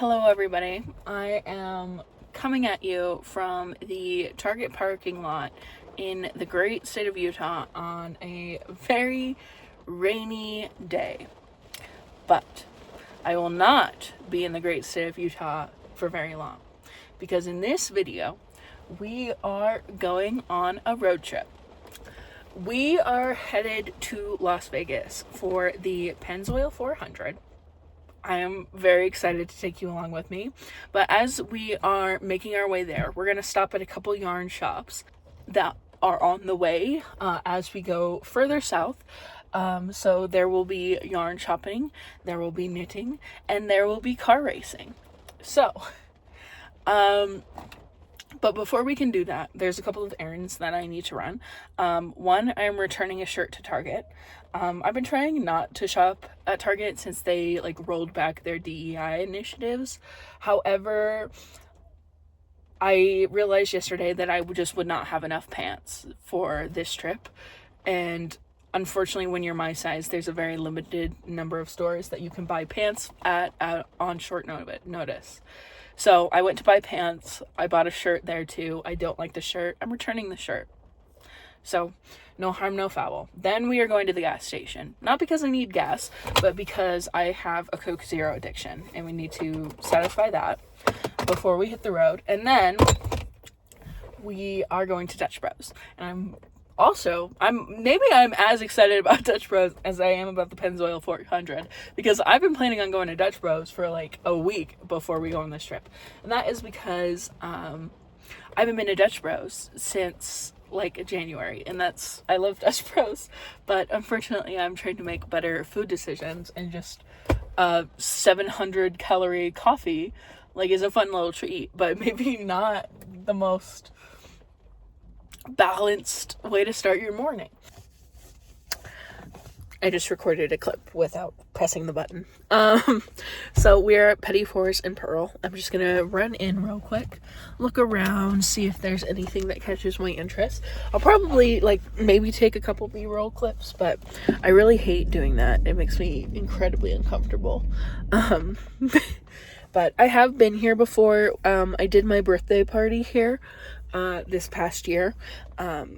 Hello everybody, I am coming at you from the Target parking lot in the great state of Utah on a very rainy day. But I will not be in the great state of Utah for very long, because in this video we are going on a road trip. We are headed to Las Vegas for the Pennzoil 400. I am very excited to take you along with me. But as we are making our way there, we're going to stop at a couple yarn shops that are on the way as we go further south. So there will be yarn shopping, there will be knitting, and there will be car racing. So, but before we can do that, there's a couple of errands that I need to run. One, I'm returning a shirt to Target. I've been trying not to shop at Target since they rolled back their DEI initiatives. However, I realized yesterday that I just would not have enough pants for this trip. And unfortunately, when you're my size, there's a very limited number of stores that you can buy pants at on short notice. So I went to buy pants. I bought a shirt there too. I don't like the shirt. I'm returning the shirt. So no harm, no foul. Then we are going to the gas station. Not because I need gas, but because I have a Coke Zero addiction and we need to satisfy that before we hit the road. And then we are going to Dutch Bros. And I'm as excited about Dutch Bros as I am about the Pennzoil 400, because I've been planning on going to Dutch Bros for like a week before we go on this trip. And that is because I haven't been to Dutch Bros since like January, and I love Dutch Bros, but unfortunately I'm trying to make better food decisions, and just 700 calorie coffee is a fun little treat, but maybe not the most balanced way to start your morning. I just recorded a clip without pressing the button. So we're at Petty Fours and Pearl. I'm just gonna run in real quick, look around, see if there's anything that catches my interest. I'll probably maybe take a couple B-roll clips, but I really hate doing that. It makes me incredibly uncomfortable. But I have been here before. I did my birthday party here this past year.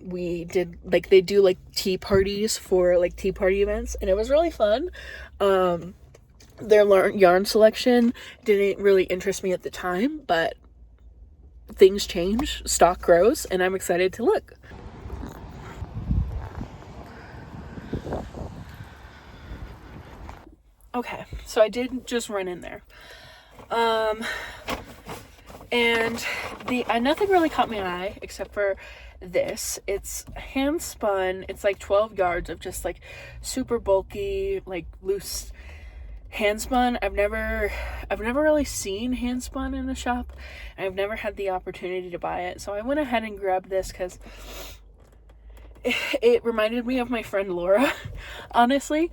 We did they do tea parties for tea party events, and it was really fun. Their yarn selection didn't really interest me at the time, but things change, stock grows, and I'm excited to look. Okay, so I did just run in there. And nothing really caught my eye except for this. It's hand spun. It's 12 yards of just super bulky, loose hand spun. I've never really seen hand spun in a shop. I've never had the opportunity to buy it. So I went ahead and grabbed this because it reminded me of my friend Laura, honestly.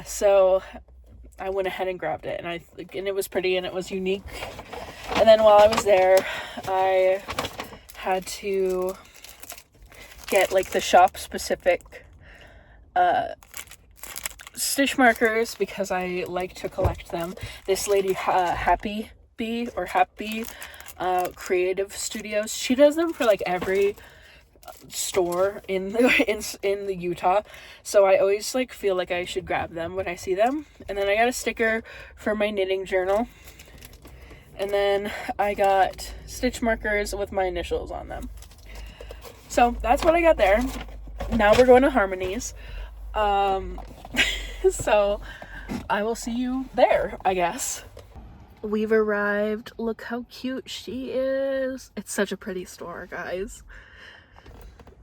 So I went ahead and grabbed it, and it was pretty and it was unique. And then while I was there, I had to get the shop specific stitch markers because I like to collect them. This lady, Happy Creative Studios, she does them for every store in the Utah, so I always feel like I should grab them when I see them. And then I got a sticker for my knitting journal, and then I got stitch markers with my initials on them. So that's what I got there. Now we're going to Harmony's. So I will see you there, I guess. We've arrived. Look how cute she is. It's such a pretty store, guys.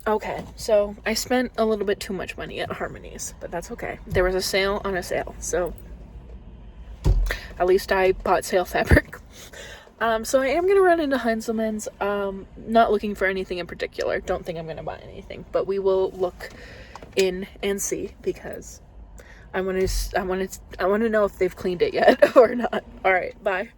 Okay, so I spent a little bit too much money at Harmony's, but that's okay. There was a sale on a sale, so at least I bought sale fabric. So I am going to run into Heinzelman's. Not looking for anything in particular. Don't think I'm going to buy anything, but we will look in and see, because I want to know if they've cleaned it yet or not. All right, bye.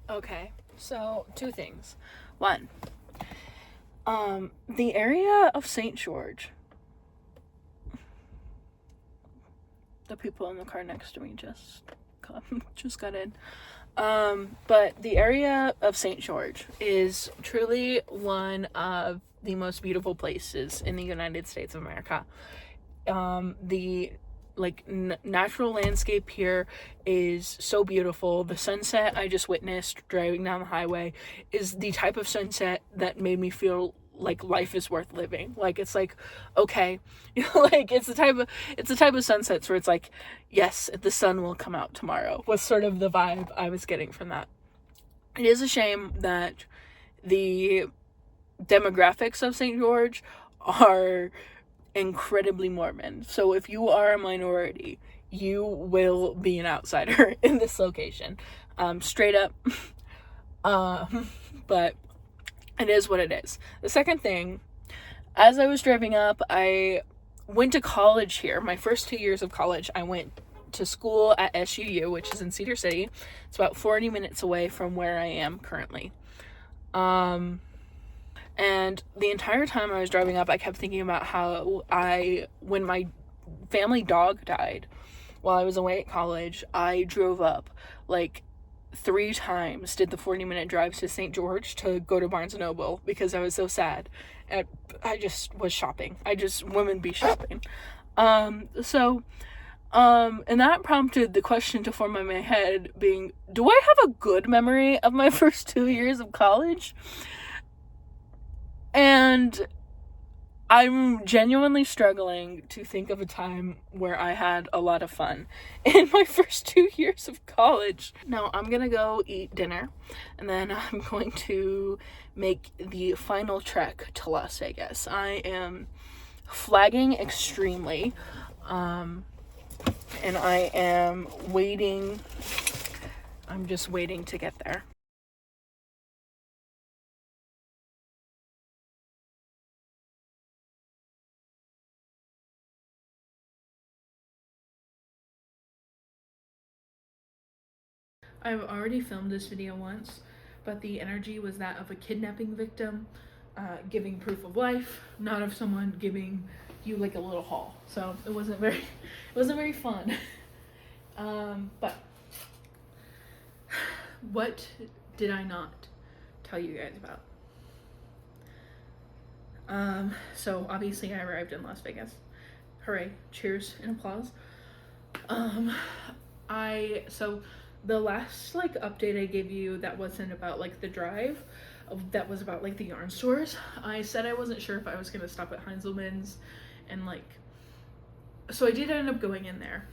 Okay, so 2 things. One, the area of St. George. The people in the car next to me just got in. But the area of St. George is truly one of the most beautiful places in the United States of America. The natural landscape here is so beautiful. The sunset I just witnessed driving down the highway is the type of sunset that made me feel like life is worth living. Like, it's like, okay, like it's the type of sunsets where it's like, yes, the sun will come out tomorrow, was sort of the vibe I was getting from that. It is a shame that the demographics of St. George are incredibly Mormon. So if you are a minority, you will be an outsider in this location. Straight up. But it is what it is. The second thing, as I was driving up, I went to college here. My first 2 years of college, I went to school at SUU, which is in Cedar City. It's about 40 minutes away from where I am currently. And the entire time I was driving up, I kept thinking about how when my family dog died while I was away at college, I drove up like 3 times, did the 40-minute drive to St. George to go to Barnes & Noble because I was so sad. And I just was shopping. Women be shopping. And that prompted the question to form in my head being, do I have a good memory of my first 2 years of college? And I'm genuinely struggling to think of a time where I had a lot of fun in my first 2 years of college. Now, I'm gonna go eat dinner, and then I'm going to make the final trek to Las Vegas. I am flagging extremely, and I am waiting. I'm just waiting to get there. I've already filmed this video once, but the energy was that of a kidnapping victim giving proof of life, not of someone giving you like a little haul. So it wasn't very fun. But what did I not tell you guys about? So obviously I arrived in Las Vegas. Hooray, cheers and applause. So the last like update I gave you that wasn't about like the drive, that was about like the yarn stores. I said I wasn't sure if I was gonna stop at Heinzelman's, and like, so I did end up going in there.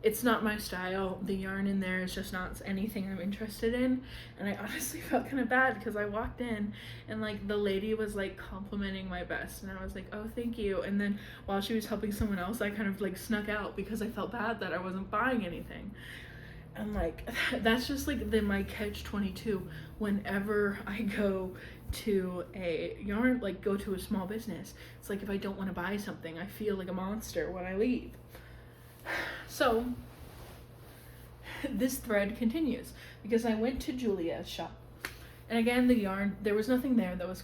It's not my style. The yarn in there is just not anything I'm interested in. And I honestly felt kind of bad because I walked in and like the lady was like complimenting my vest, and I was like, oh, thank you. And then while she was helping someone else, I kind of like snuck out because I felt bad that I wasn't buying anything. And like, that's just like my catch-22 whenever I go to a yarn, like go to a small business. It's like, if I don't want to buy something, I feel like a monster when I leave. So this thread continues because I went to Julia's shop, and again, the yarn, there was nothing there that was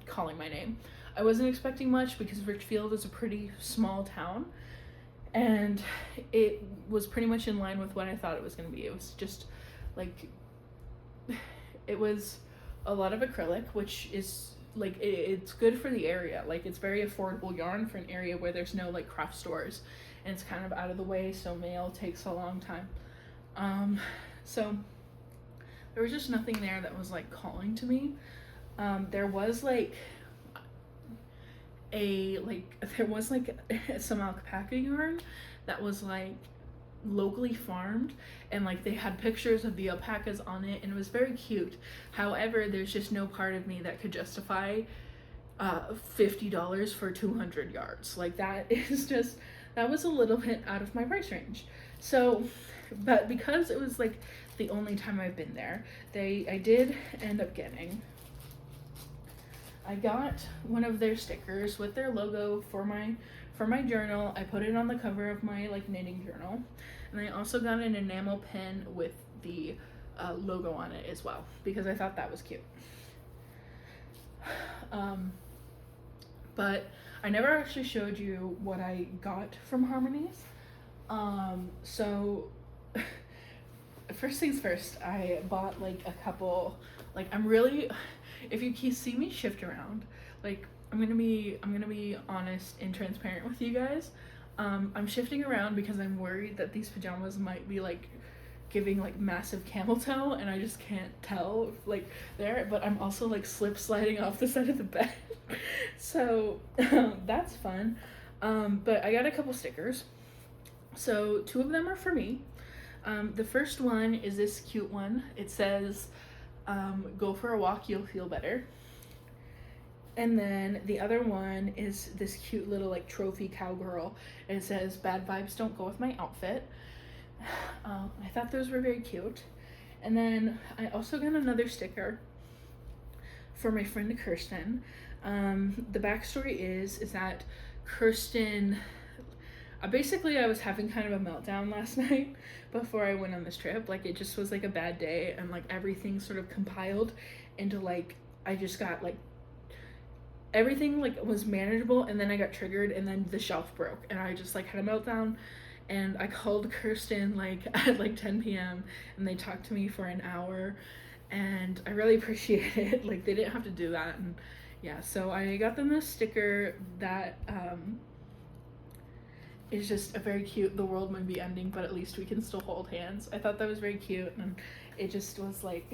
calling my name. I wasn't expecting much because Richfield is a pretty small town, and it was pretty much in line with what I thought it was going to be. It was just like, it was a lot of acrylic, which is like, it's good for the area. Like, it's very affordable yarn for an area where there's no like craft stores, and it's kind of out of the way, so mail takes a long time. So there was just nothing there that was like calling to me. There was like some alpaca yarn that was like locally farmed, and like they had pictures of the alpacas on it, and it was very cute. However, there's just no part of me that could justify $50 for 200 yards. Like, that was a little bit out of my price range. So, but because it was like the only time I've been there, I did end up getting, I got one of their stickers with their logo for my journal. I put it on the cover of my like knitting journal, and I also got an enamel pen with the logo on it as well, because I thought that was cute. But I never actually showed you what I got from Harmony's. So first things first, I bought like a couple, like I'm really, if you see me shift around, like I'm gonna be honest and transparent with you guys. I'm shifting around because I'm worried that these pajamas might be like giving like massive camel toe, and I just can't tell like there, but I'm also like slip sliding off the side of the bed. So that's fun. But I got a couple stickers. So 2 of them are for me. The first one is this cute one. It says, go for a walk, you'll feel better. And then the other one is this cute little like trophy cowgirl, and it says, bad vibes don't go with my outfit. I thought those were very cute. And then I also got another sticker for my friend Kirsten. The backstory is that Kirsten, basically I was having kind of a meltdown last night before I went on this trip. Like it just was like a bad day, and like everything sort of compiled into like, I just got like, everything like was manageable, and then I got triggered, and then the shelf broke, and I just like had a meltdown. And I called Kirsten like at like 10 p.m. and they talked to me for an hour, and I really appreciate it. Like they didn't have to do that. And yeah, so I got them this sticker that is just a very cute, the world might be ending, but at least we can still hold hands. I thought that was very cute, and it just was like,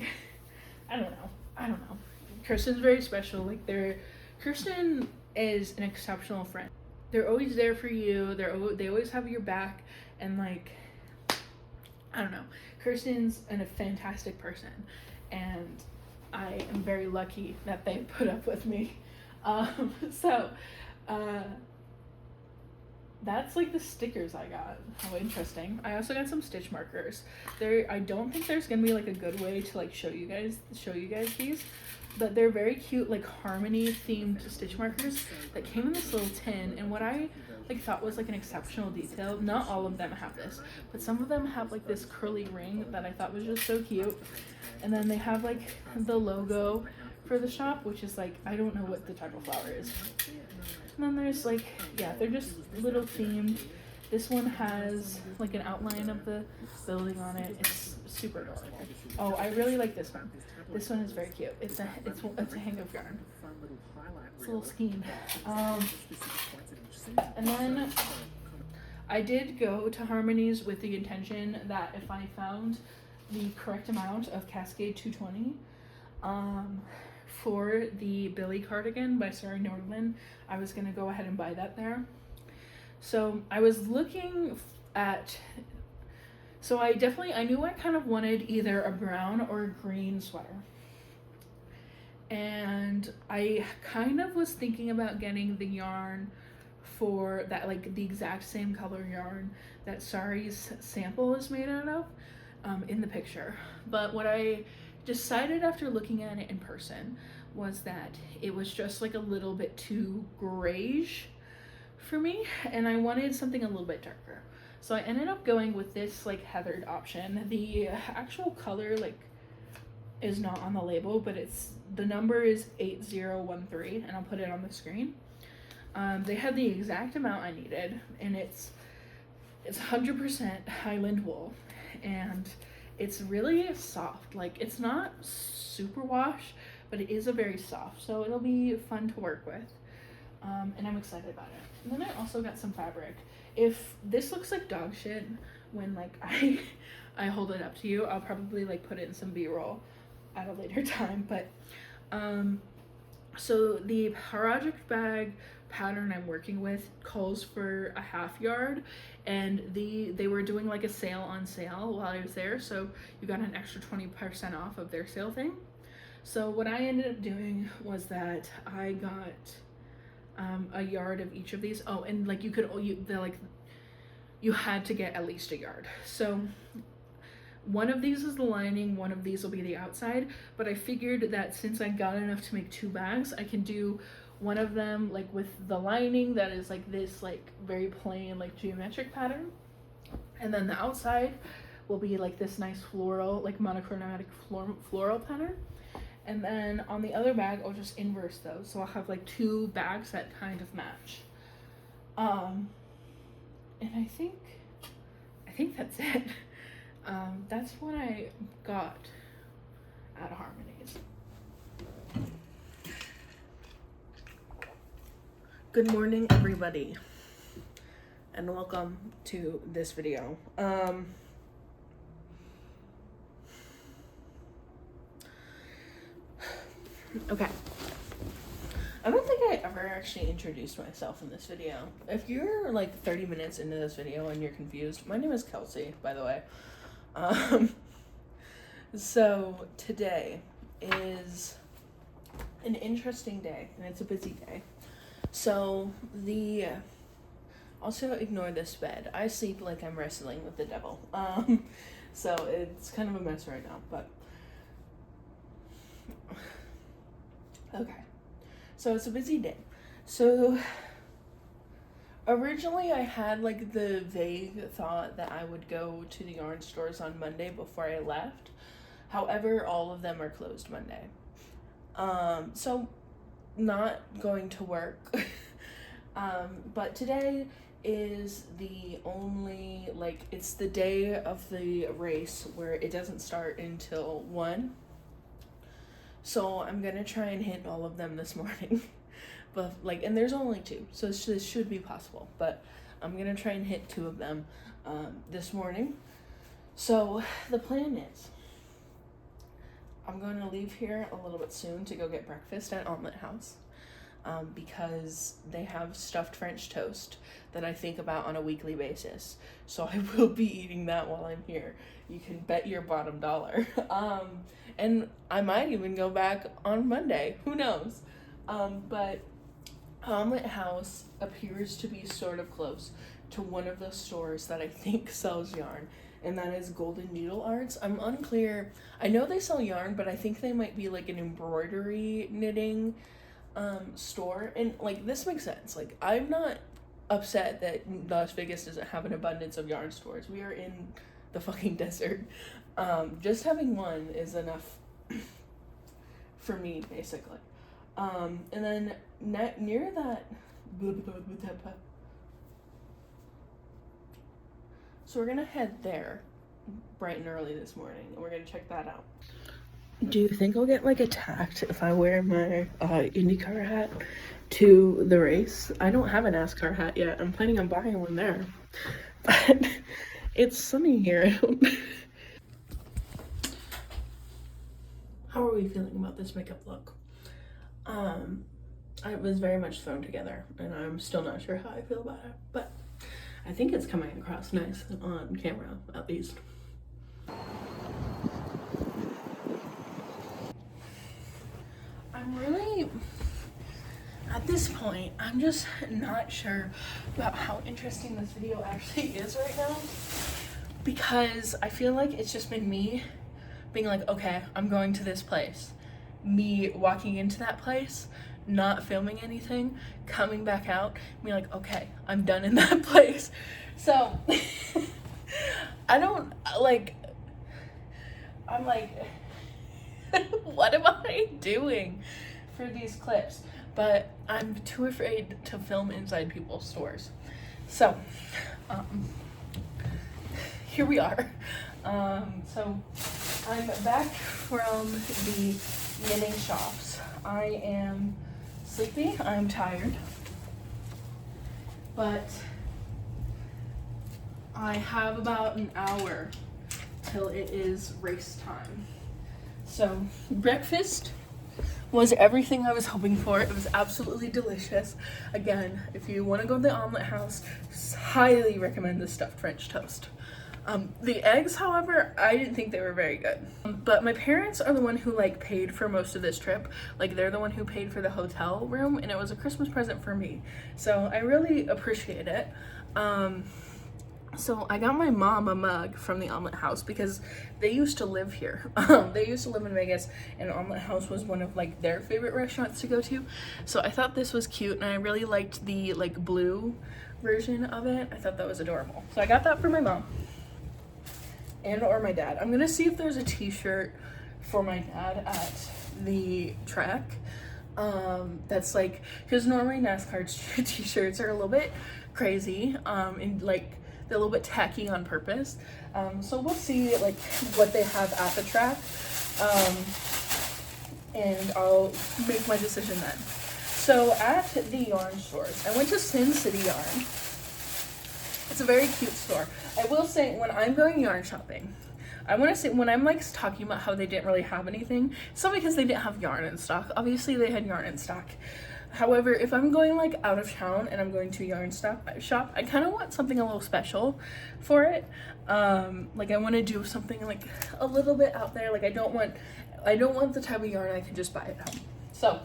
I don't know. Kirsten's very special. Like Kirsten is an exceptional friend. They're always there for you. They always have your back, and like, I don't know. Kirsten's a fantastic person, and I am very lucky that they put up with me. So that's like the stickers I got. How interesting. I also got some stitch markers. I don't think there's gonna be like a good way to like show you guys these, but they're very cute, like Harmony themed stitch markers that came in this little tin. And what I like thought was like an exceptional detail, not all of them have this, but some of them have like this curly ring that I thought was just so cute. And then they have like the logo for the shop, which is like, I don't know what the type of flower is. And then there's like, yeah, they're just little themed. This one has like an outline of the building on it. It's super adorable. Oh, I really like this one. This one is very cute. It's a hang of yarn. It's a little skein. And then I did go to Harmony's with the intention that if I found the correct amount of Cascade 220 for the Billy cardigan by Sarah Nordland, I was gonna go ahead and buy that there. So I was looking at, so I knew I kind of wanted either a brown or a green sweater. And I kind of was thinking about getting the yarn for that, like the exact same color yarn that Sari's sample is made out of in the picture. But what I decided after looking at it in person was that it was just like a little bit too grayish for me, and I wanted something a little bit darker. So I ended up going with this like heathered option. The actual color like is not on the label, but the number is 8013, and I'll put it on the screen. They had the exact amount I needed, and it's 100% Highland wool, and it's really soft. Like it's not super wash, but it is a very soft, so it'll be fun to work with. And I'm excited about it. And then I also got some fabric. If this looks like dog shit when like I hold it up to you, I'll probably like put it in some B-roll at a later time. But so the project bag pattern I'm working with calls for a half yard, and they were doing like a sale on sale while I was there, so you got an extra 20% off of their sale thing. So what I ended up doing was that I got a yard of each of these. Oh, and like you had to get at least a yard. So one of these is the lining, one of these will be the outside, but I figured that since I got enough to make 2 bags, I can do one of them like with the lining that is like this like very plain like geometric pattern, and then the outside will be like this nice floral, like monochromatic floral pattern. And then on the other bag, I'll just inverse those. So I'll have like 2 bags that kind of match. And I think that's it. That's what I got at Harmony's. Good morning, everybody, and welcome to this video. Okay. I don't think I ever actually introduced myself in this video. If you're like 30 minutes into this video and you're confused, my name is Kelsey, by the way. So today is an interesting day, and it's a busy day. So also ignore this bed. I sleep like I'm wrestling with the devil. So it's kind of a mess right now, but okay. So it's a busy day. So originally I had like the vague thought that I would go to the yarn stores on Monday before I left. However, all of them are closed Monday. So not going to work. But today is the only, like, it's the day of the race where it doesn't start until 1. So I'm gonna try and hit all of them this morning. But like, and there's only 2, so this should be possible, but I'm gonna try and hit 2 of them this morning. So the plan is I'm going to leave here a little bit soon to go get breakfast at Omelet House, because they have stuffed French toast that I think about on a weekly basis. So I will be eating that while I'm here. You can bet your bottom dollar. And I might even go back on Monday. Who knows? But Omelet House appears to be sort of close to one of the stores that I think sells yarn, and that is Golden Needle Arts. I'm unclear. I know they sell yarn, but I think they might be like an embroidery knitting store. And like, this makes sense. Like, I'm not upset that Las Vegas doesn't have an abundance of yarn stores. We are in the fucking desert. Just having one is enough for me, basically. And then near that, so we're gonna head there bright and early this morning, and we're gonna check that out. Do you think I'll get like attacked if I wear my IndyCar hat to the race? I don't have a NASCAR hat yet. I'm planning on buying one there, but it's sunny here. How are we feeling about this makeup look? It was very much thrown together, and I'm still not sure how I feel about it, but I think it's coming across nice on camera, at least. I'm really, at this point, I'm just not sure about how interesting this video actually is right now, because I feel like it's just been me being like, okay, I'm going to this place. Me walking into that place, not filming anything, coming back out, being like, okay, I'm done in that place. So I don't like, I'm like, what am I doing for these clips? But I'm too afraid to film inside people's stores. So here we are. So I'm back from the knitting shops. I am sleepy, I'm tired, but I have about an hour till it is race time. So breakfast was everything I was hoping for. It was absolutely delicious. Again, if you want to go to the Omelet House, highly recommend the stuffed French toast. The eggs, however, I didn't think they were very good. But my parents are the one who like paid for most of this trip. Like, they're the one who paid for the hotel room, and it was a Christmas present for me. So I really appreciate it. So I got my mom a mug from the Omelet House because they used to live here. They used to live in Vegas, and Omelet House was one of like their favorite restaurants to go to. So I thought this was cute, and I really liked the like blue version of it. I thought that was adorable. So I got that for my mom. and or my dad. I'm gonna see if there's a t-shirt for my dad at the track. That's like, because normally NASCAR t-shirts are a little bit crazy, and like they're a little bit tacky on purpose. So we'll see like what they have at the track, and I'll make my decision then. So at the yarn stores, I went to Sin City Yarn. It's a very cute store. I will say, when I'm going yarn shopping, I want to say, when I'm like talking about how they didn't really have anything, it's not because they didn't have yarn in stock. Obviously they had yarn in stock. However, if I'm going like out of town and I'm going to a yarn shop, I kind of want something a little special for it. Like I want to do something like a little bit out there. Like I don't want the type of yarn I can just buy at home. So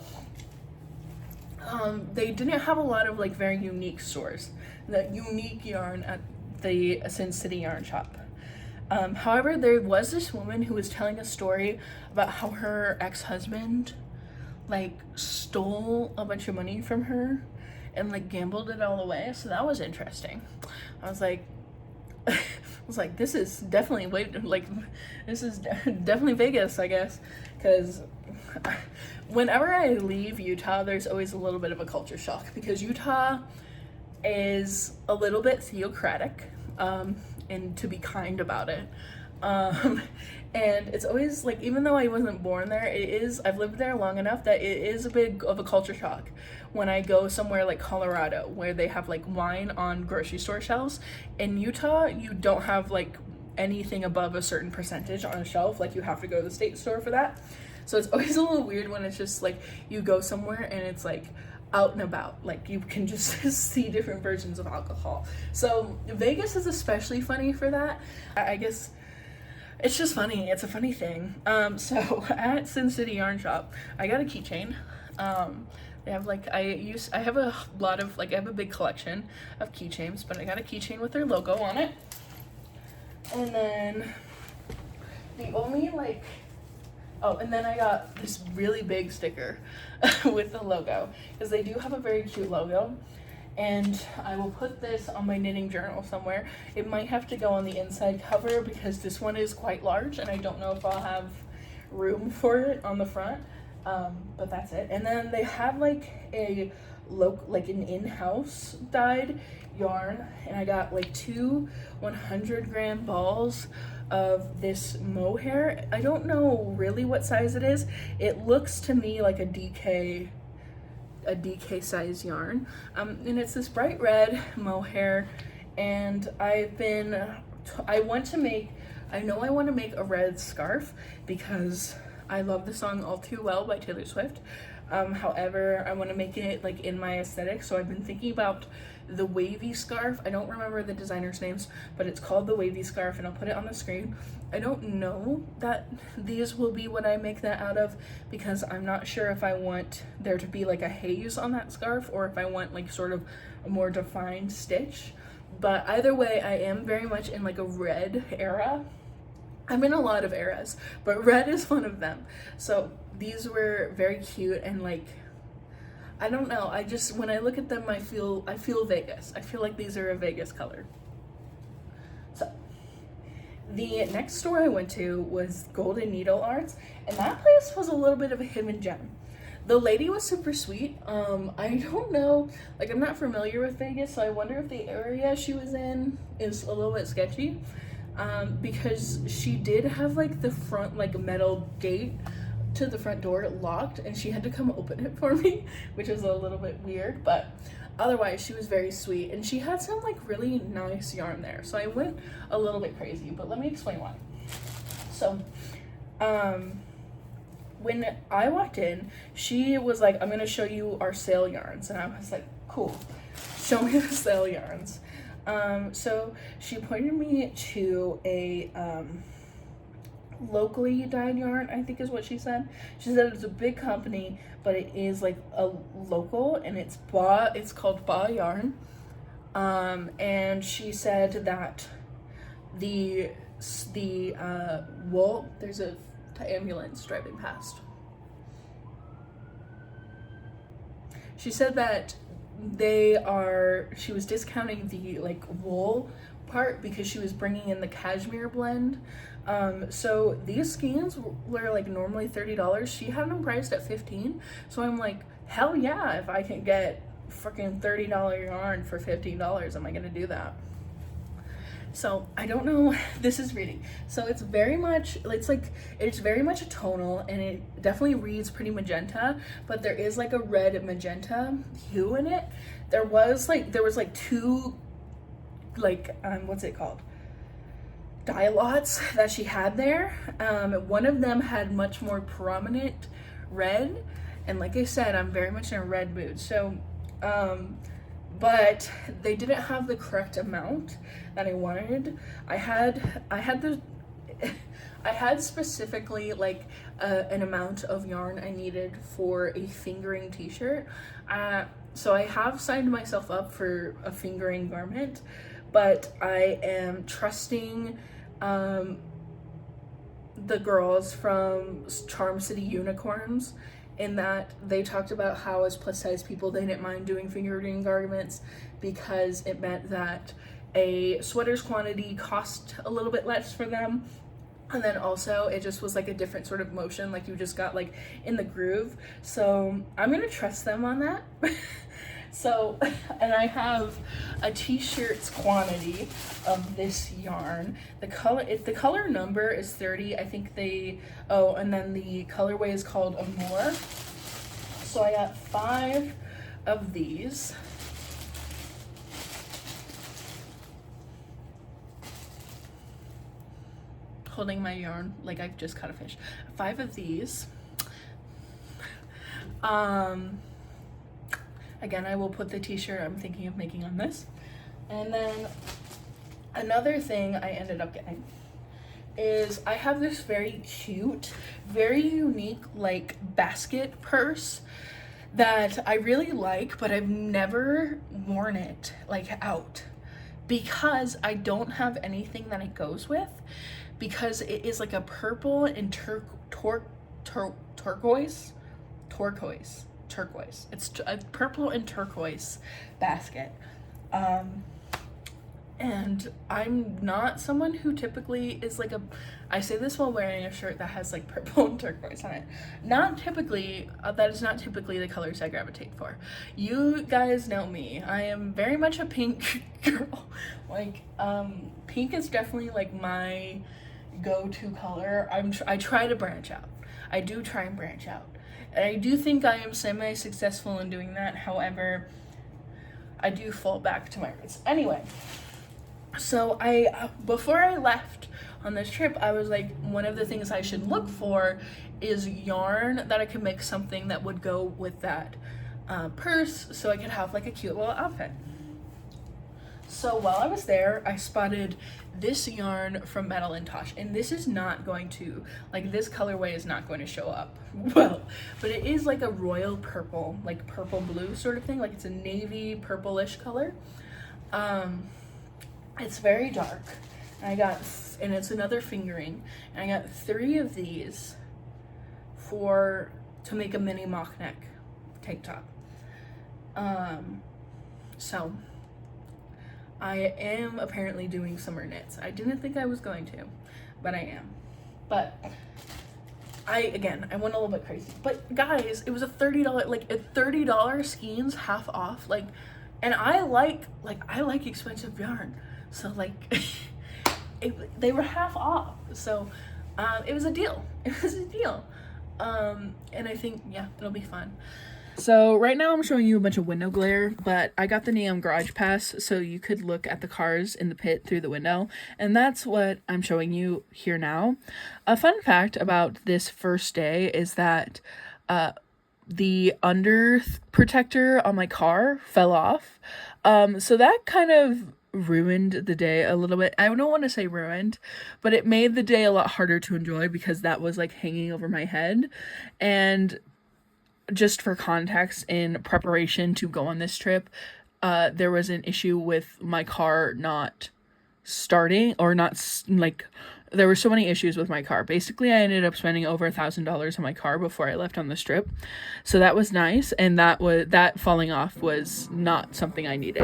they didn't have a lot of like very unique stores, the unique yarn at the Sin City Yarn shop. However, there was this woman who was telling a story about how her ex-husband like stole a bunch of money from her and like gambled it all away. So that was interesting. I was like, this is definitely definitely Vegas, I guess, because whenever I leave Utah, there's always a little bit of a culture shock, because Utah is a little bit theocratic, and to be kind about it. And it's always like, even though I wasn't born there, I've lived there long enough that it is a bit of a culture shock when I go somewhere like Colorado, where they have like wine on grocery store shelves. In Utah, you don't have like anything above a certain percentage on a shelf. Like you have to go to the state store for that. So it's always a little weird when it's just like you go somewhere and it's like out and about, like you can just see different versions of alcohol. So Vegas is especially funny for that. I guess it's just funny. It's a funny thing. So at Sin City Yarn Shop, I got a keychain. They have like, I have a lot of like, I have a big collection of keychains, but I got a keychain with their logo on it. And then the only like, oh, and then I got this really big sticker with the logo, because they do have a very cute logo. And I will put this on my knitting journal somewhere. It might have to go on the inside cover, because this one is quite large and I don't know if I'll have room for it on the front. But that's it. And then they have like an in-house dyed yarn, and I got like 2 100-gram balls of this mohair. I don't know really what size it is. It looks to me like a DK size yarn, and it's this bright red mohair. And I want to make a red scarf, because I love the song All Too Well by Taylor Swift. However, I want to make it like in my aesthetic, so I've been thinking about the wavy scarf. I don't remember the designer's names, but it's called the wavy scarf, and I'll put it on the screen. I don't know that these will be what I make that out of, because I'm not sure if I want there to be like a haze on that scarf, or if I want like sort of a more defined stitch. But either way, I am very much in like a red era. I'm in a lot of eras, but red is one of them. So these were very cute, and like, I don't know, I just, when I look at them, I feel Vegas. I feel like these are a Vegas color. So the next store I went to was Golden Needle Arts, and that place was a little bit of a hidden gem. The lady was super sweet. I don't know, like I'm not familiar with Vegas, so I wonder if the area she was in is a little bit sketchy, because she did have like the front like metal gate to the front door locked, and she had to come open it for me, which was a little bit weird, but otherwise she was very sweet, and she had some like really nice yarn there. So I went a little bit crazy, but let me explain why. So when I walked in, she was like, I'm gonna show you our sale yarns, and I was like, cool, show me the sale yarns. So she pointed me to a locally dyed yarn, I think is what she said. She said it's a big company, but it is like a local, and it's called Ba Yarn. And she said that the wool, there's a ambulance driving past. She said that she was discounting the like wool part because she was bringing in the cashmere blend. So these skeins were like normally $30. She had them priced at $15. So I'm like, hell yeah, if I can get freaking $30 yarn for $15, am I gonna do that? So I don't know. This is reading. So it's very much, it's very much a tonal, and it definitely reads pretty magenta, but there is like a red magenta hue in it. There was like two, like, what's it called? Dye lots that she had there. One of them had much more prominent red. And like I said, I'm very much in a red mood. So, but they didn't have the correct amount that I wanted. I had specifically like an amount of yarn I needed for a fingering t-shirt. So I have signed myself up for a fingering garment, but I am trusting the girls from Charm City Unicorns, in that they talked about how as plus size people they didn't mind doing fingering garments because it meant that a sweater's quantity cost a little bit less for them, and then also it just was like a different sort of motion, like you just got like in the groove. So I'm gonna trust them on that. So, and I have a t-shirt's quantity of this yarn. The color number is 30. I think and then the colorway is called Amour. So I got 5 of these. Holding my yarn like I've just cut a fish. 5 of these. Again, I will put the t-shirt I'm thinking of making on this. And then another thing I ended up getting is I have this very cute, very unique like basket purse that I really like, but I've never worn it like out because I don't have anything that it goes with, because it is like a purple and turquoise. It's a purple and turquoise basket. And I'm not someone who typically is like I say this while wearing a shirt that has like purple and turquoise on it. That is not typically the colors I gravitate for. You guys know me. I am very much a pink girl. Like, pink is definitely like my go-to color. I try to branch out. I do try and branch out. And I do think I am semi-successful in doing that. However, I do fall back to my roots. Anyway, so before I left on this trip, I was like, one of the things I should look for is yarn that I could make something that would go with that purse, so I could have like a cute little outfit. So while I was there, I spotted this yarn from Metal and Tosh, and this is not going to, like, this colorway is not going to show up well, but it is like a royal purple, like purple blue sort of thing, like it's a navy purplish color. It's very dark, and it's another fingering, and I got 3 of these to make a mini mock neck tank top. So I am apparently doing summer knits. I didn't think I was going to, but I am. But I went a little bit crazy. But guys, it was a $30 skeins half off. Like, and I like expensive yarn. So like, they were half off. So it was a deal. It was a deal. And I think, yeah, it'll be fun. So right now I'm showing you a bunch of window glare, but I got the Neon Garage Pass so you could look at the cars in the pit through the window, and that's what I'm showing you here now. A fun fact about this first day is that the under protector on my car fell off, so that kind of ruined the day a little bit. I don't want to say ruined, but it made the day a lot harder to enjoy because that was like hanging over my head. And just for context, in preparation to go on this trip, there was an issue with my car not starting, or not, like, there were so many issues with my car. Basically, I ended up spending over $1,000 on my car before I left on this trip. So that was nice, and that falling off was not something I needed.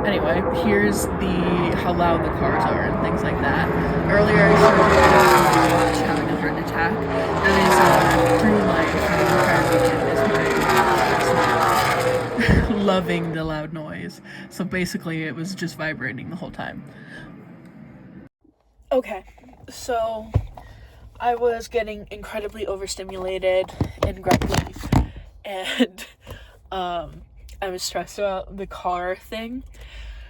Anyway, here's how loud the cars are and things like that. Earlier I showed you watch having a heart attack. That is through life the entire weekend is my loving the loud noise. So basically it was just vibrating the whole time. Okay, so I was getting incredibly overstimulated and grumpy, and I was stressed about the car thing.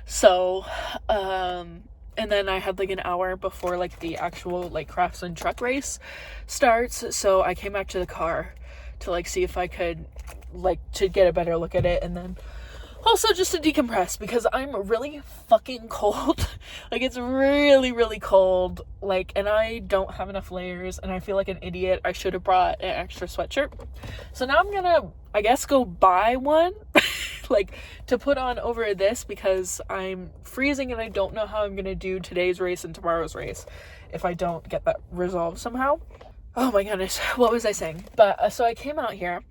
So, and then I had like an hour before like the actual like Craftsman truck race starts. So I came back to the car to like see if I could like to get a better look at it, and then also just to decompress because I'm really fucking cold. Like it's really, really cold. Like, and I don't have enough layers and I feel like an idiot. I should have brought an extra sweatshirt. So now I'm gonna, I guess, go buy one like to put on over this because I'm freezing and I don't know how I'm gonna do today's race and tomorrow's race if I don't get that resolved somehow. Oh my goodness, what was I saying? But so I came out here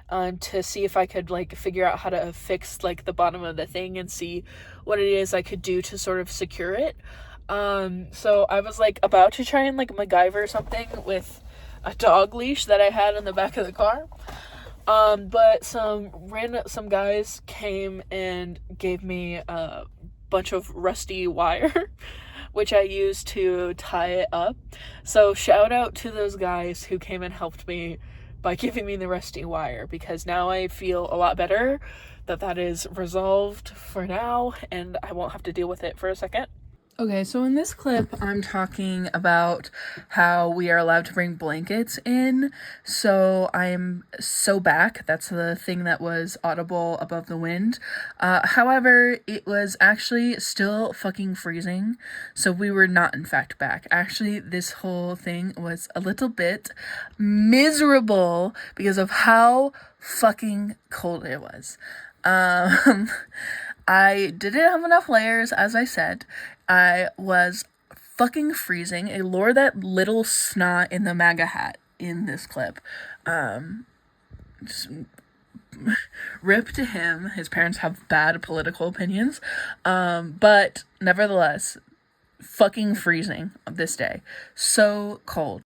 to see if I could like figure out how to fix like the bottom of the thing and see what it is I could do to sort of secure it. So I was like about to try and like MacGyver something with a dog leash that I had in the back of the car. But some guys came and gave me a bunch of rusty wire which I used to tie it up. So shout out to those guys who came and helped me by giving me the rusty wire, because now I feel a lot better that is resolved for now and I won't have to deal with it for a second. Okay, so in this clip, I'm talking about how we are allowed to bring blankets in. So I'm so back. That's the thing that was audible above the wind. However, it was actually still fucking freezing. So we were not, in fact, back. Actually, this whole thing was a little bit miserable because of how fucking cold it was. I didn't have enough layers, as I said. I was fucking freezing. Ignore that little snot in the MAGA hat in this clip. Just rip to him. His parents have bad political opinions. But nevertheless, fucking freezing this day. So cold.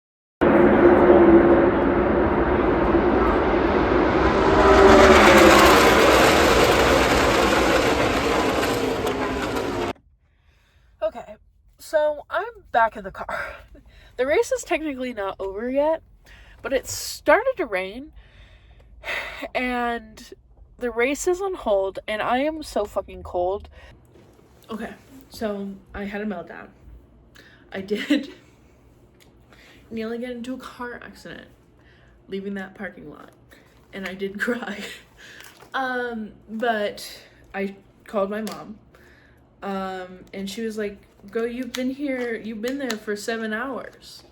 Okay, so I'm back in the car. The race is technically not over yet, but it started to rain, and the race is on hold, and I am so fucking cold. Okay, so I had a meltdown. I did nearly get into a car accident leaving that parking lot, and I did cry. But I called my mom. And she was like, girl, you've been there for 7 hours.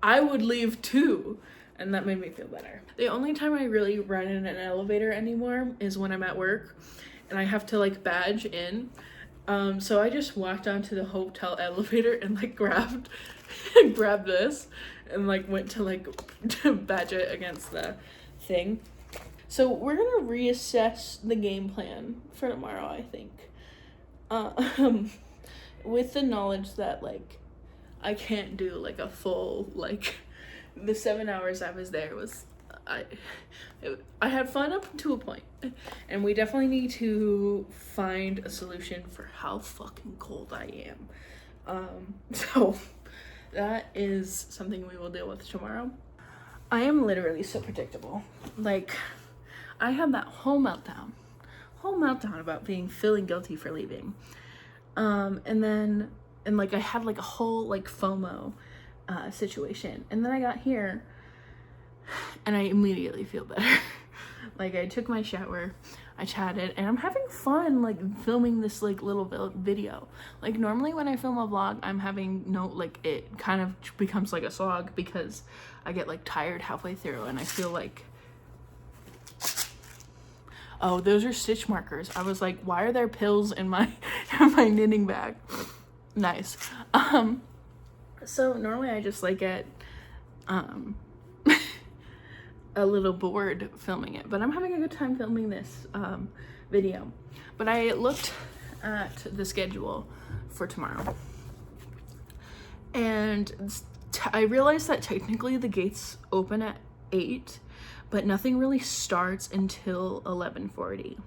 I would leave too. And that made me feel better. The only time I really run in an elevator anymore is when I'm at work and I have to like badge in. So I just walked onto the hotel elevator and like grabbed this and like went to like to badge it against the thing. So we're gonna reassess the game plan for tomorrow, I think. With the knowledge that like I can't do like a full like the 7 hours I was there was I had fun up to a point, and we definitely need to find a solution for how fucking cold I am. So that is something we will deal with tomorrow. I am literally so predictable. Like I had that whole meltdown about feeling guilty for leaving. And like I had like a whole like FOMO situation, and then I got here and I immediately feel better. Like I took my shower, I chatted, and I'm having fun like filming this like little video. Like normally when I film a vlog, I'm having it kind of becomes like a slog because I get like tired halfway through and I feel like, oh, those are stitch markers. I was like, why are there pills in my knitting bag? Nice. So normally I just like get a little bored filming it, but I'm having a good time filming this video. But I looked at the schedule for tomorrow. And I realized that technically the gates open at 8, but nothing really starts until 11:40.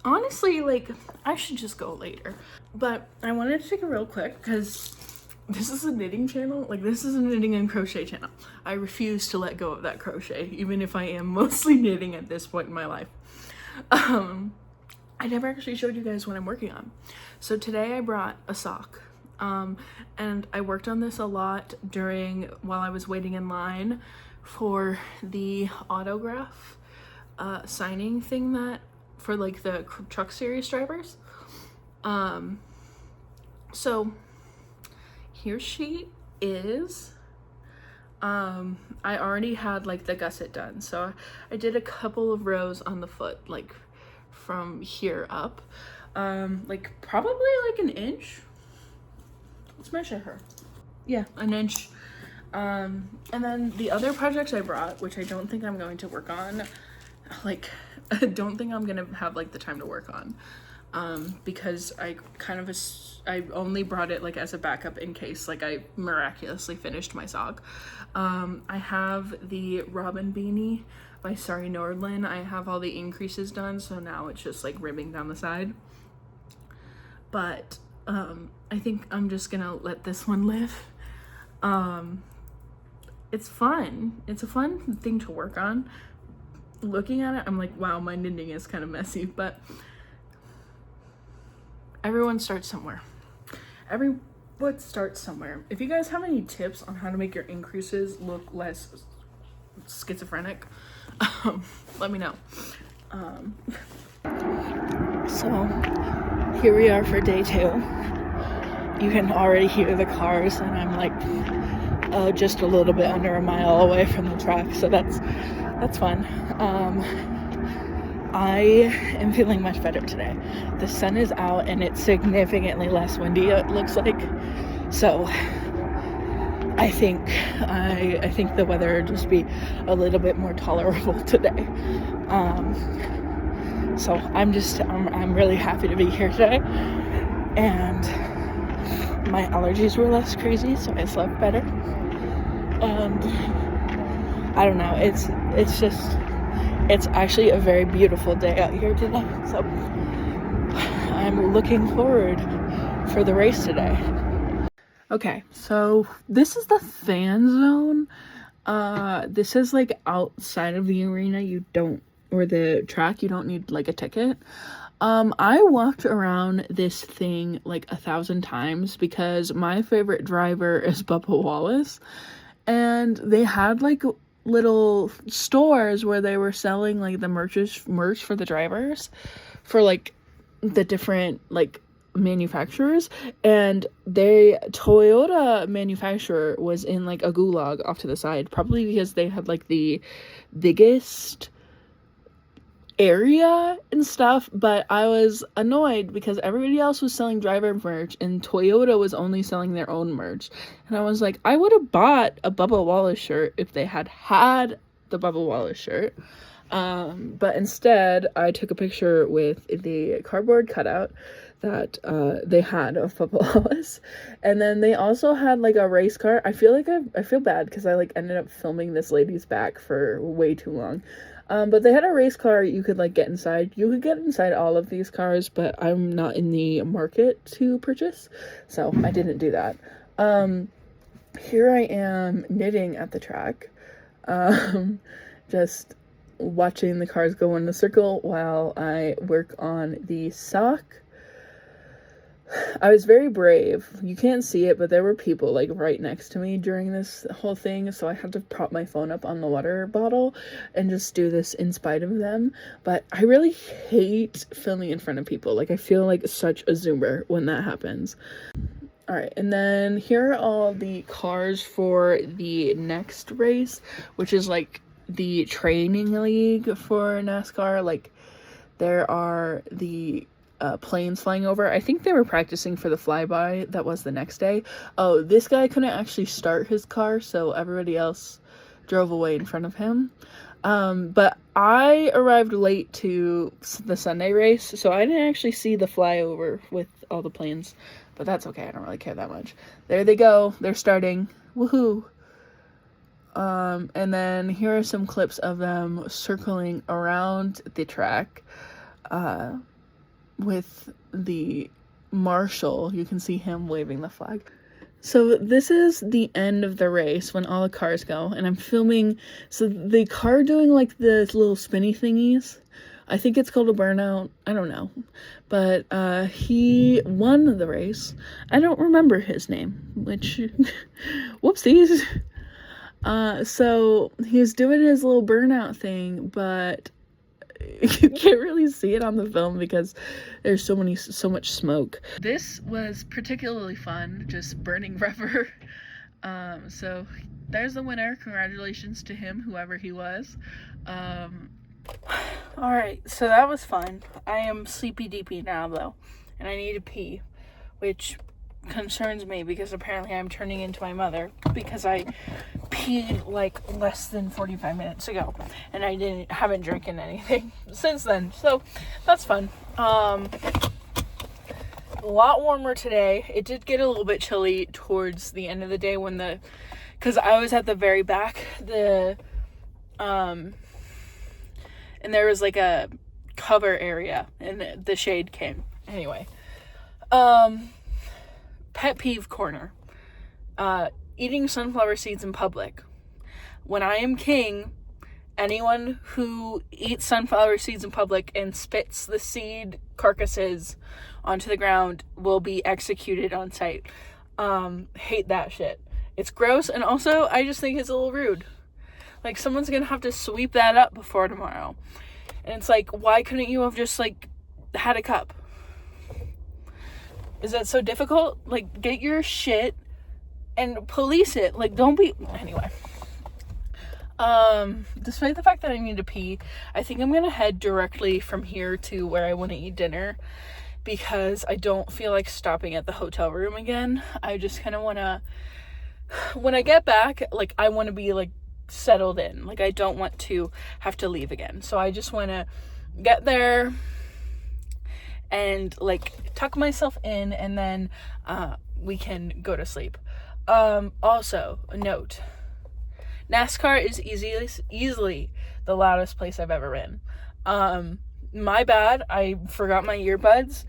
Honestly, like, I should just go later. But I wanted to take it real quick because this is a knitting channel. Like, this is a knitting and crochet channel. I refuse to let go of that crochet, even if I am mostly knitting at this point in my life. I never actually showed you guys what I'm working on. So today I brought a sock. And I worked on this a lot while I was waiting in line for the autograph signing thing for like the truck series drivers. So here she is. I already had like the gusset done, so I did a couple of rows on the foot, like from here up, like probably like an inch. Let's measure her. Yeah, an inch. And then the other projects I brought, which I don't think I'm going to work on, like, I don't think I'm gonna have like the time to work on, because I only brought it like as a backup in case like I miraculously finished my sock. I have the Robin beanie by Sari Nordlund. I have all the increases done, so now it's just like ribbing down the side. But I think I'm just gonna let this one live. It's fun. It's a fun thing to work on. Looking at it, I'm like, wow, my knitting is kind of messy, but everyone starts somewhere. Everyone starts somewhere. If you guys have any tips on how to make your increases look less schizophrenic, let me know. So here we are for day 2. You can already hear the cars, and I'm like just a little bit under a mile away from the track, so that's fun. I am feeling much better today. The sun is out and it's significantly less windy, it looks like. So I think the weather will just be a little bit more tolerable today. So I'm really happy to be here today. And my allergies were less crazy, so I slept better. And I don't know, it's actually a very beautiful day out here today, so I'm looking forward for the race today. Okay, so this is the fan zone. This is like outside of the arena. Or the track, you don't need like a ticket. I walked around this thing like 1,000 times because my favorite driver is Bubba Wallace, and they had like little stores where they were selling like the merch for the drivers for like the different like manufacturers, and Toyota manufacturer was in like a gulag off to the side, probably because they had like the biggest area and stuff. But I was annoyed because everybody else was selling driver merch and Toyota was only selling their own merch, and I was like, I would have bought a Bubba Wallace shirt if they had the Bubba Wallace shirt, but instead I took a picture with the cardboard cutout that they had of Bubba Wallace, and then they also had like a race car. I feel bad because I like ended up filming this lady's back for way too long. But they had a race car you could like get inside. You could get inside all of these cars, but I'm not in the market to purchase, so I didn't do that. Here I am knitting at the track, just watching the cars go in a circle while I work on the sock. I was very brave. You can't see it, but there were people like right next to me during this whole thing, so I had to prop my phone up on the water bottle and just do this in spite of them. But I really hate filming in front of people. Like, I feel like such a zoomer when that happens. All right, and then here are all the cars for the next race, which is like the training league for NASCAR. Like, there are the planes flying over. I think they were practicing for the flyby that was the next day. Oh, this guy couldn't actually start his car, so everybody else drove away in front of him. But I arrived late to the Sunday race, so I didn't actually see the flyover with all the planes, but that's okay. I don't really care that much. There they go. They're starting. Woohoo. And then here are some clips of them circling around the track, with the marshal. You can see him waving the flag. So this is the end of the race when all the cars go, and I'm filming. So the car doing like the little spinny thingies, I think it's called a burnout, I don't know, but he won the race. I don't remember his name, which whoopsies. So he's doing his little burnout thing, but you can't really see it on the film because there's so much smoke. This was particularly fun, just burning rubber. So there's the winner. Congratulations to him, whoever he was. Alright, so that was fun. I am sleepy deepy now though, and I need to pee, which concerns me because apparently I'm turning into my mother because I peed like less than 45 minutes ago and I haven't drinking anything since then, so that's fun. A lot warmer today. It did get a little bit chilly towards the end of the day because I was at the very back, and there was like a cover area and the shade came. Anyway, pet peeve corner. Eating sunflower seeds in public. When I am king, anyone who eats sunflower seeds in public and spits the seed carcasses onto the ground will be executed on sight. Hate that shit. It's gross, and also I just think it's a little rude. Like, someone's gonna have to sweep that up before tomorrow. And it's like, why couldn't you have just like had a cup? Is that so difficult? Like, get your shit and police it. Like, don't be... Anyway. Despite the fact that I need to pee, I think I'm gonna head directly from here to where I want to eat dinner because I don't feel like stopping at the hotel room again. I just kind of want to... When I get back, like, I want to be, like, settled in. Like, I don't want to have to leave again. So I just want to get there and, like, tuck myself in, and then we can go to sleep. Also, a note. NASCAR is easily the loudest place I've ever been. My bad, I forgot my earbuds.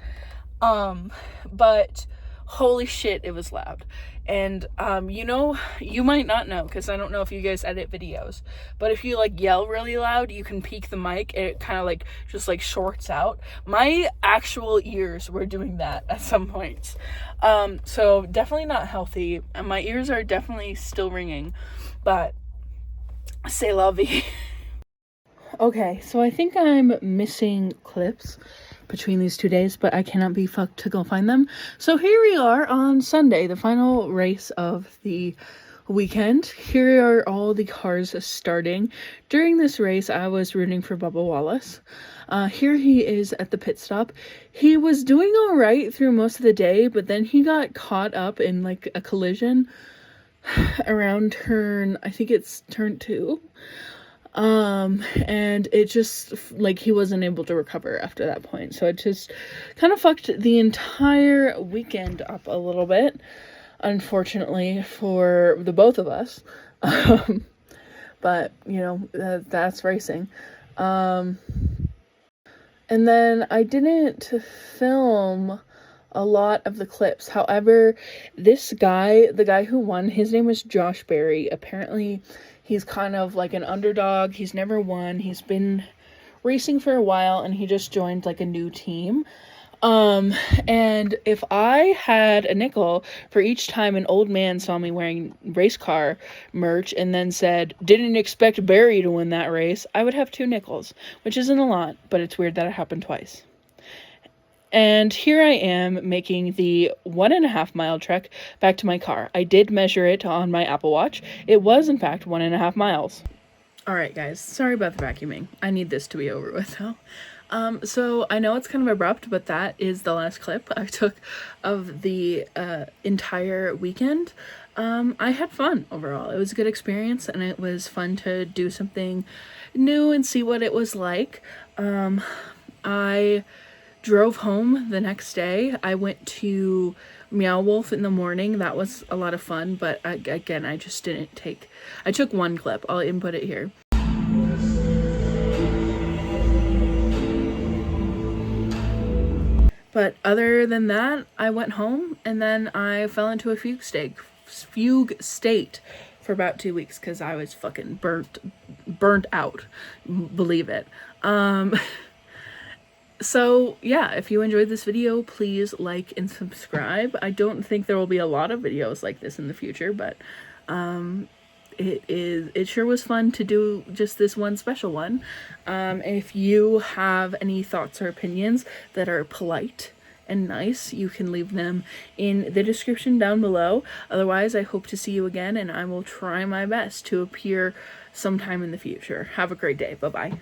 But holy shit, it was loud. And, you might not know, because I don't know if you guys edit videos, but if you, like, yell really loud, you can peak the mic, and it kind of, like, just, like, shorts out. My actual ears were doing that at some points. So definitely not healthy, and my ears are definitely still ringing, but c'est la vie. Okay, so I think I'm missing clips between these 2 days, but I cannot be fucked to go find them. So here we are on Sunday, the final race of the weekend. Here are all the cars starting. During this race, I was rooting for Bubba Wallace. Here he is at the pit stop. He was doing all right through most of the day, but then he got caught up in like a collision around I think it's turn 2. And it just, like, he wasn't able to recover after that point, so it just kind of fucked the entire weekend up a little bit, unfortunately, for the both of us. But, that's racing. And then I didn't film a lot of the clips. However, this guy, the guy who won, his name was Josh Berry. Apparently, he's kind of like an underdog. He's never won. He's been racing for a while, and he just joined like a new team. And if I had a nickel for each time an old man saw me wearing race car merch and then said, "Didn't expect Barry to win that race," I would have 2 nickels, which isn't a lot, but it's weird that it happened twice. And here I am making the 1.5 mile trek back to my car. I did measure it on my Apple Watch. It was, in fact, 1.5 miles. Alright, guys. Sorry about the vacuuming. I need this to be over with, though. So I know it's kind of abrupt, but that is the last clip I took of the entire weekend. I had fun overall. It was a good experience, and it was fun to do something new and see what it was like. I drove home the next day. I went to Meow Wolf in the morning. That was a lot of fun, but again, I just didn't take. I took one clip. I'll input it here. But other than that, I went home and then I fell into a fugue state for about 2 weeks because I was fucking burnt out. Believe it. So yeah, if you enjoyed this video, please like and subscribe. I don't think there will be a lot of videos like this in the future, but it sure was fun to do just this one special one. If you have any thoughts or opinions that are polite and nice, you can leave them in the description down below. Otherwise, I hope to see you again, and I will try my best to appear sometime in the future. Have a great day. Bye-bye.